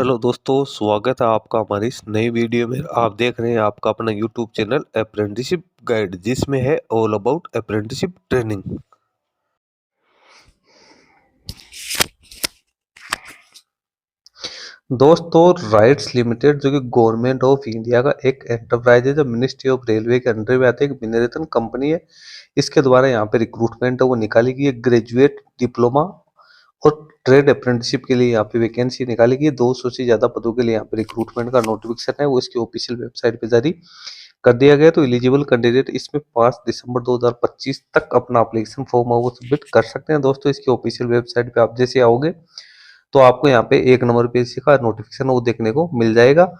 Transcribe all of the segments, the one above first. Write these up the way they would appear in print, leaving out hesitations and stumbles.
Hello दोस्तों, स्वागत है आपका हमारी इस नई वीडियो में। आप देख रहे हैं आपका अपना यूट्यूब चैनल अप्रेंटिसशिप गाइड, जिसमें है ऑल अबाउट अप्रेंटिसशिप ट्रेनिंग। दोस्तों, राइट्स लिमिटेड जो कि गवर्नमेंट ऑफ इंडिया का एक एंटरप्राइज है, जो मिनिस्ट्री ऑफ रेलवे के अंडर में आती है, एक विनिर्माण कंपनी है। इसके द्वारा यहाँ पे रिक्रूटमेंट है वो निकाली गई है। ग्रेजुएट, डिप्लोमा और ट्रेड अप्रेंटिसशिप के लिए यहाँ पे वैकेंसी निकाली गई है। 200 से ज्यादा पदों के लिए यहाँ पे रिक्रूटमेंट का नोटिफिकेशन है वो इसकी ऑफिशियल वेबसाइट पे जारी कर दिया गया। तो एलिजिबल कैंडिडेट इसमें 5 दिसंबर 2025 तक अपना एप्लीकेशन फॉर्म वो सबमिट कर सकते हैं। दोस्तों, इसकी ऑफिशियल वेबसाइट पे आप जैसे आओगे तो आपको यहाँ पे 1 नंबर पे इसी का नोटिफिकेशन वो देखने को मिल जाएगा,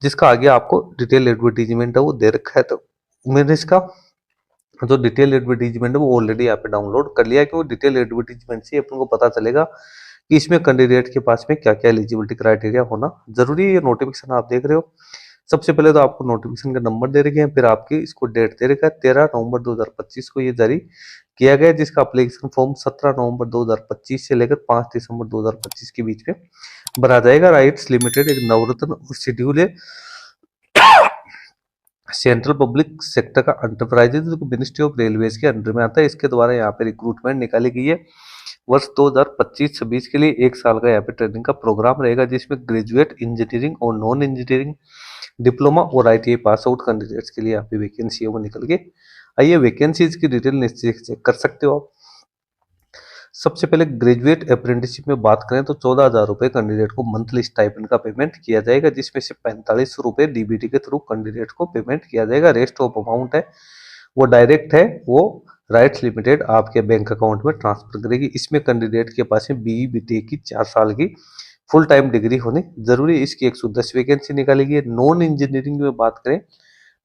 जिसका आगे आपको डिटेल एडवर्टीजमेंट है वो दे रखा है। तो मैंने इसका जो डिटेल एडवर्टीजमेंट है वो ऑलरेडी यहाँ पे डाउनलोड कर लिया है, कि वो डिटेल एडवर्टीजमेंट से अपन को पता चलेगा कि इसमें कैंडिडेट के पास में क्या क्या एलिजिबिलिटी क्राइटेरिया होना जरूरी है। ये नोटिफिकेशन आप देख रहे हो, सबसे पहले तो आपको नोटिफिकेशन का नंबर दे रखे हैं, फिर आपकी इसको डेट दे रखा है 13 नवंबर 2025 को ये जारी किया गया, जिसका एप्लीकेशन फॉर्म 17 नवंबर 2025 से लेकर 5 दिसंबर 2025 के बीच में भरा जाएगा। राइट्स लिमिटेड एक नवरत्न और शेड्यूल है, सेंट्रल पब्लिक सेक्टर का एंटरप्राइज है, जो मिनिस्ट्री ऑफ रेलवेज के अंडर में आता है। इसके द्वारा यहाँ पे रिक्रूटमेंट निकाली गई है। वर्ष 2025-26 के लिए 1 साल का यहाँ पे ट्रेनिंग का प्रोग्राम रहेगा, जिसमें ग्रेजुएट इंजीनियरिंग और नॉन इंजीनियरिंग, डिप्लोमा और आईटीआई पास आउट कैंडिडेट्स के लिए यहाँ पे वैकेंसी है वो निकल के आइए। वैकेंसीज की डिटेल निश्चित चेक कर सकते हो आप। सबसे पहले ग्रेजुएट अप्रेंटिसशिप में बात करें तो 14,000 रुपए कैंडिडेट को मंथली स्टाइपेंड का पेमेंट किया जाएगा, जिसमें से 4500 रुपए डीबीटी के थ्रू कैंडिडेट को पेमेंट किया जाएगा। रेस्ट ऑफ अमाउंट है वो डायरेक्ट है, वो राइट्स लिमिटेड आपके बैंक अकाउंट में ट्रांसफर करेगी। इसमें कैंडिडेट के पास में बीई बीटेक की 4 साल की फुल टाइम डिग्री होनी जरूरी है। इसकी 110 वैकेंसी निकाली गई है। नॉन इंजीनियरिंग में बात करें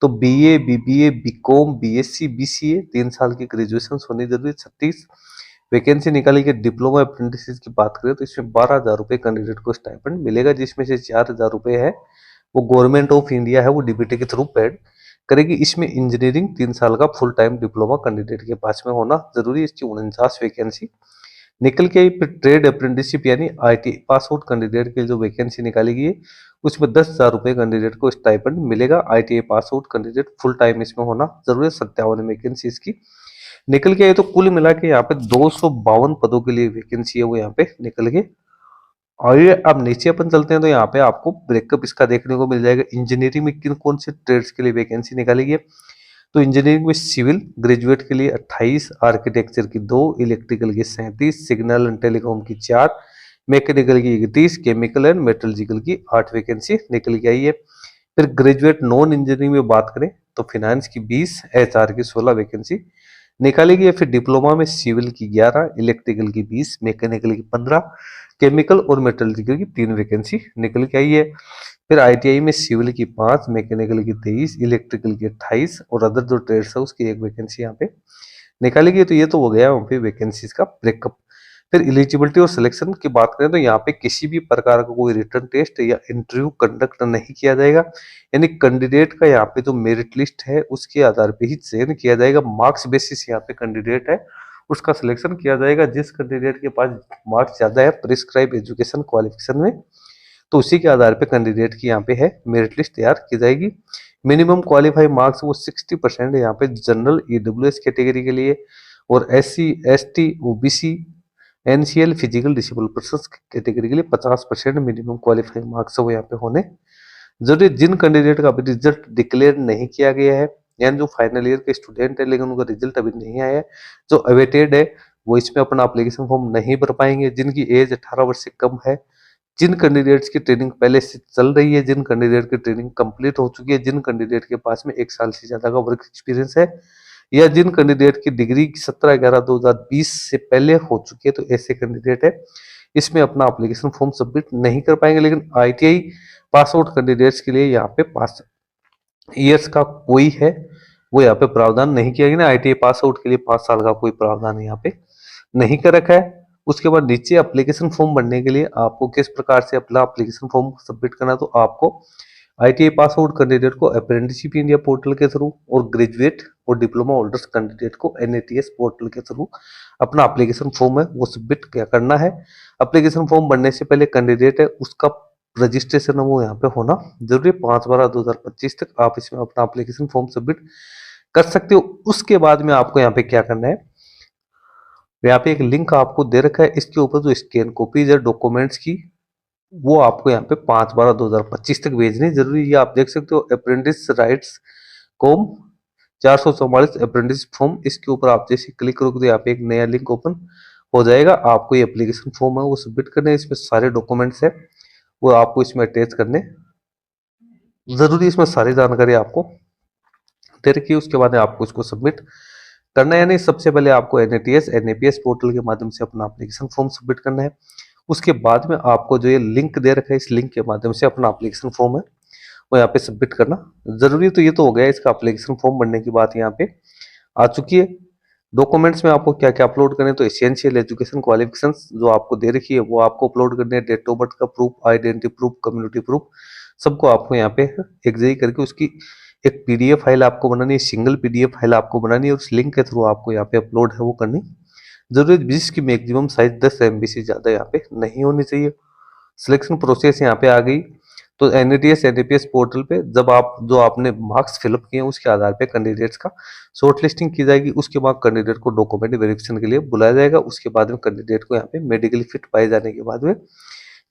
तो BA, BBA, BCom, BSc, BCA 3 साल की ग्रेजुएशन होनी जरूरी है। 36 वैकेंसी निकाली गई। डिप्लोमा अप्रेंटिस की बात करें तो इसमें 12,000 रुपए कैंडिडेट को स्टाइपेंड मिलेगा, जिसमें से 4,000 रुपए है वो गवर्नमेंट ऑफ इंडिया है वो डीबीटी के थ्रू पेड करेगी। इसमें इंजीनियरिंग 3 साल का फुल टाइम डिप्लोमा कैंडिडेट के पास में होना जरूरी है। इसकी 49 वैकेंसी निकल के आई। फिर ट्रेड अप्रेंटिसशिप यानी आईटी पास आउट कैंडिडेट के जो वैकेंसी निकाली गई है उसमें 10,000 रुपए कैंडिडेट को स्टाइपेंड मिलेगा। ITI pass out candidate full time इसमें होना जरूरी है। 57 वैकेंसी इसकी निकल के आई। तो कुल मिला के यहाँ पे 252 पदों के लिए वैकेंसी है वो यहाँ पे निकल के। और ये अब नीचे अपन चलते हैं तो यहाँ पे आपको ब्रेकअप इसका देखने को मिल जाएगा। इंजीनियरिंग में किन कौन से ट्रेड्स के लिए वैकेंसी निकाली गई है तो इंजीनियरिंग में सिविल ग्रेजुएट के लिए 28, आर्किटेक्चर की 2, इलेक्ट्रिकल की 37, सिग्नल एंड टेलीकॉम की 4, मैकेनिकल की 31, केमिकल एंड मेटलर्जिकल की 8 वैकेंसी निकल के आई है। फिर ग्रेजुएट नॉन इंजीनियरिंग में बात करें तो फाइनेंस की 20, एचआर की 16 वैकेंसी निकाली गई है। फिर डिप्लोमा में सिविल की 11, इलेक्ट्रिकल की 20, मैकेनिकल की 15, केमिकल और मेटलर्जिकल की 3 वैकेंसी निकल के आई है। फिर आईटीआई में सिविल की 5, मैकेनिकल की 23, इलेक्ट्रिकल की 28 और अदर जो ट्रेड्स है उसकी 1 वैकेंसी यहाँ पे निकाली गई। तो ये तो हो गया वहाँ पे वैकेंसीज का ब्रेकअप। फिर एलिजिबिलिटी और सिलेक्शन की बात करें तो यहाँ पे किसी भी प्रकार का कोई रिटर्न टेस्ट या इंटरव्यू कंडक्ट नहीं किया जाएगा, यानी कैंडिडेट का यहाँ पे जो मेरिट लिस्ट है उसके आधार पे ही चयन किया जाएगा। मार्क्स बेसिस यहाँ पे कैंडिडेट है उसका सिलेक्शन किया जाएगा। जिस कैंडिडेट के पास मार्क्स ज्यादा है प्रिस्क्राइब एजुकेशन क्वालिफिकेशन में, तो उसी के आधार पे कैंडिडेट की यहाँ पे है मेरिट लिस्ट तैयार की जाएगी। मिनिमम क्वालिफाई मार्क्स वो 60% यहाँ पे जनरल ईडब्ल्यूएस कैटेगरी के लिए, और SC, ST, OBC, NCL physical disable person category के लिए 50% मिनिमम क्वालिफाइंग मार्क्स वो यहाँ पे होने जरूरी। जिन कैंडिडेट का अभी रिजल्ट डिक्लेयर नहीं किया गया है, यानी जो फाइनल ईयर के स्टूडेंट है लेकिन उनका रिजल्ट अभी नहीं आया है, जो अवेटेड है वो इसमें अपना एप्लीकेशन फॉर्म नहीं भर पाएंगे। जिनकी एज 18 वर्ष से कम है, जिन कैंडिडेट्स की ट्रेनिंग पहले से चल रही है, जिन कैंडिडेट की ट्रेनिंग कंप्लीट हो चुकी है, जिन कैंडिडेट के पास में 1 साल से ज्यादा का वर्क एक्सपीरियंस है, या जिन कैंडिडेट की डिग्री 17/11/2020 से पहले हो चुकी है, तो ऐसे कैंडिडेट है इसमें अपना एप्लीकेशन फॉर्म सबमिट नहीं कर पाएंगे। लेकिन आईटीआई पास आउट कैंडिडेट्स के लिए यहाँ पे 5 ईयर्स का कोई है वो यहाँ पे प्रावधान नहीं किया गया ना। आईटीआई पास आउट के लिए 5 साल का कोई प्रावधान यहाँ पे नहीं कर रखा है। उसके बाद नीचे एप्लीकेशन फॉर्म भरने के लिए आपको किस प्रकार से अपना एप्लीकेशन फॉर्म सबमिट करना, तो आपको आईटीआई पास आउट कैंडिडेट को अप्रेंटिसशिप इंडिया पोर्टल के थ्रू, और ग्रेजुएट और डिप्लोमा होल्डर्स कैंडिडेट को एनएटीएस पोर्टल के थ्रू अपना एप्लीकेशन फॉर्म है वो सबमिट क्या करना है। एप्लीकेशन फॉर्म भरने से पहले कैंडिडेट है उसका रजिस्ट्रेशन है वो यहाँ पे होना जरूरी है। 5/12/2025 तक आप इसमें अपना एप्लीकेशन फॉर्म सबमिट कर सकते हो। उसके बाद में आपको यहाँ पे क्या करना है, यहाँ पे एक लिंक आपको दे रखा है, इसके ऊपर जो स्कैन कॉपीज है डॉक्यूमेंट्स की वो आपको यहाँ पे 5/12/2025 तक भेजनी जरूरी है। ये आप देख सकते हो apprentice rights com 444 apprentice form, इसके ऊपर आप जैसे क्लिक करोगे तो यहाँ पे एक नया लिंक ओपन हो जाएगा। आपको ये एप्लीकेशन फॉर्म है वो सबमिट करने हैं, इसमें सारे डॉक्यूमेंट्स है वो आपको इसमें अटैच करने जरूरी, इसमें सारी जानकारी आपको दे रखी है। उसके बाद आपको इसको सबमिट करना है, यानी सबसे पहले आपको एनएपीएस पोर्टल के माध्यम से अपना एप्लीकेशन फॉर्म सबमिट करना है। उसके बाद में आपको जो ये लिंक दे रखा है इस लिंक के माध्यम से अपना एप्लीकेशन फॉर्म है वो यहाँ पे सबमिट करना जरूरी है। तो ये तो हो गया इसका एप्लीकेशन फॉर्म बनने की बात यहाँ पे आ चुकी है। डॉक्यूमेंट्स में आपको क्या क्या अपलोड करने, तो एसेंशियल एजुकेशन क्वालिफिकेशंस जो आपको दे रखी है वो आपको अपलोड करने हैं, डेट ऑफ बर्थ का proof, identity proof, community proof, सबको आपको यहाँ पे एक जगह करके उसकी एक पीडीएफ फाइल आपको बनानी है, सिंगल पीडीएफ फाइल आपको बनानी है और उस लिंक के थ्रू आपको यहाँ पे अपलोड है वो करनी जरूरी, जिसकी मैक्सिमम साइज 10 MB से ज्यादा यहाँ पे नहीं होनी चाहिए। सिलेक्शन प्रोसेस यहाँ पे आ गई, तो एनएपीएस पोर्टल पे जब आप जो आपने मार्क्स फिलअप किए हैं उसके आधार पे कैंडिडेट्स का शॉर्ट लिस्टिंग की जाएगी। उसके बाद कैंडिडेट को डॉक्यूमेंट वेरिफिकेशन के लिए बुलाया जाएगा। उसके बाद में कैंडिडेट को यहाँ पे मेडिकली फिट पाए जाने के बाद में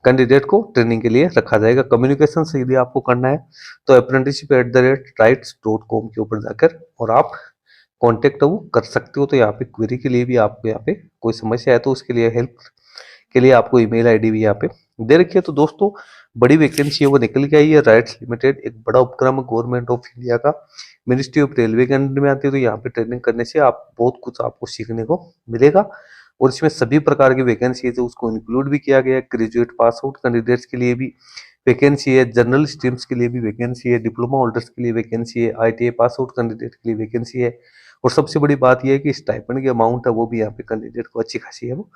कैंडिडेट को ट्रेनिंग के लिए रखा जाएगा। कम्युनिकेशन से यदि आपको करना है तो apprenticeship@rights.com के ऊपर जाकर और आप कॉन्टेक्ट वो कर सकते हो। तो यहाँ पे क्वेरी के लिए भी आपको यहाँ पे कोई समस्या है तो उसके लिए हेल्प के लिए आपको ईमेल आईडी भी यहाँ पे दे रखी है। तो दोस्तों बड़ी वैकेंसी है वो निकल के आई है। राइट्स लिमिटेड एक बड़ा उपक्रम गवर्नमेंट ऑफ इंडिया का, मिनिस्ट्री ऑफ रेलवे के अंडर में आती है। तो यहाँ पे ट्रेनिंग करने से आप बहुत कुछ आपको सीखने को मिलेगा और इसमें सभी प्रकार की वैकेंसी है तो उसको इंक्लूड भी किया गया है। ग्रेजुएट पास आउट कैंडिडेट्स के लिए भी वैकेंसी है, जनरल स्ट्रीम्स के लिए भी वैकेंसी है, डिप्लोमा होल्डर्स के लिए वैकेंसी है, आईटीआई पास आउट कैंडिडेट के लिए वैकेंसी है। और सबसे बड़ी बात यह है कि स्टाइपेंड की अमाउंट है वो भी यहाँ पे कैंडिडेट को अच्छी खासी है वो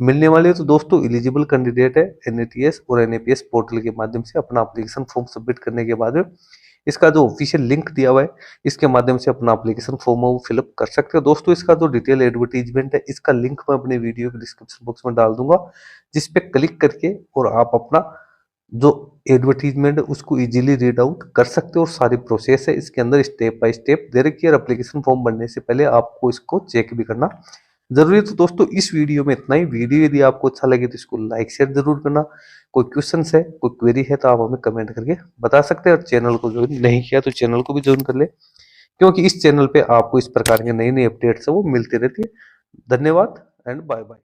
मिलने वाली है। तो दोस्तों एलिजिबल कैंडिडेट है एनएटीएस और एनएपीएस पोर्टल के माध्यम से अपना एप्लीकेशन फॉर्म सबमिट करने के बाद इसका जो ऑफिशियल लिंक दिया हुआ है इसके माध्यम से अपना एप्लीकेशन फॉर्म है वो फिलअप कर सकते हो। दोस्तों इसका जो डिटेल एडवर्टीजमेंट है इसका लिंक मैं अपने वीडियो के डिस्क्रिप्शन बॉक्स में डाल दूंगा, जिस पे क्लिक करके और आप अपना जो एडवर्टीजमेंट है उसको इजीली रीड आउट कर सकते हो। और सारी प्रोसेस है इसके अंदर स्टेप बाय स्टेप दे रखी है और एप्लीकेशन फॉर्म बनने से पहले आपको इसको चेक भी करना जरूरी है। तो दोस्तों इस वीडियो में इतना ही। वीडियो यदि आपको अच्छा लगे तो इसको लाइक शेयर जरूर करना। कोई क्वेश्चन है, कोई क्वेरी है तो आप हमें कमेंट करके बता सकते हैं। और चैनल को ज्वाइन नहीं किया तो चैनल को भी ज्वाइन कर ले, क्योंकि इस चैनल पे आपको इस प्रकार के नई नई अपडेट्स है वो मिलती रहती है। धन्यवाद एंड बाय बाय।